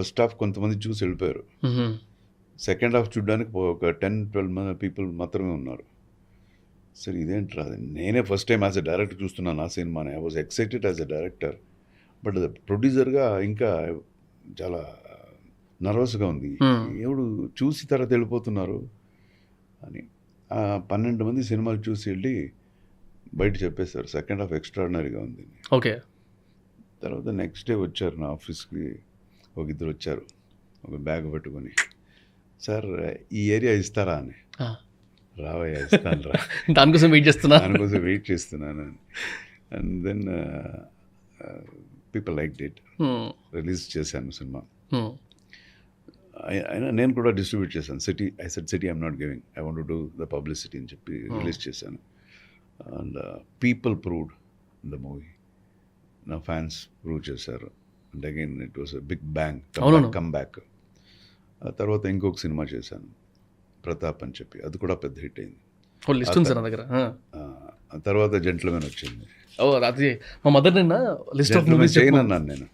First half కొంతమంది చూసి వెళ్ళిపోయారు. సెకండ్ హాఫ్ చూడడానికి ఒక 10-12 మంది పీపుల్ మాత్రమే ఉన్నారు. సరే ఇదేంట్రా, నేనే first time as a director చూస్తున్నాను ఆ సినిమాని. I was excited as a director, but ప్రొడ్యూసర్గా ఇంకా చాలా నర్వస్గా ఉంది. ఎవడు చూసి తర్వాత వెళ్ళిపోతున్నారు అని. 12 మంది సినిమాలు చూసి వెళ్ళి బయట చెప్పేశారు సెకండ్ హాఫ్ ఎక్స్ట్రాడినరీగా ఉంది. ఓకే. తర్వాత నెక్స్ట్ డే వచ్చారు నా ఆఫీస్కి, ఒక ఇద్దరు వచ్చారు ఒక బ్యాగ్ పట్టుకొని, సార్ ఈ ఏరియా ఇస్తారా అని. రావయ్యా ఇస్తాను రా, దానికోసం వెయిట్ చేస్తున్నాను. And then people like it. Release చేశాను సినిమా. అయినా నేను కూడా డిస్ట్రిబ్యూట్ చేశాను. City I'm not giving, I want to do the publicity అని చెప్పి రిలీజ్ చేశాను. And people proved the movie. నా ఫ్యాన్స్ ప్రూవ్ చేశారు. And again it was a big bang come back. ఆ తర్వాత ఇంకొక సినిమా చేశాను, ప్రతాప్ అని చెప్పి, అది కూడా పెద్ద హిట్ అయింది. ఆ తర్వాత జెంట్ల్మెన్ వచ్చింది. మా మదర్ నిన్న లిస్ట్ ఆఫ్ మూవీస్ చేయనన్నాను నేను.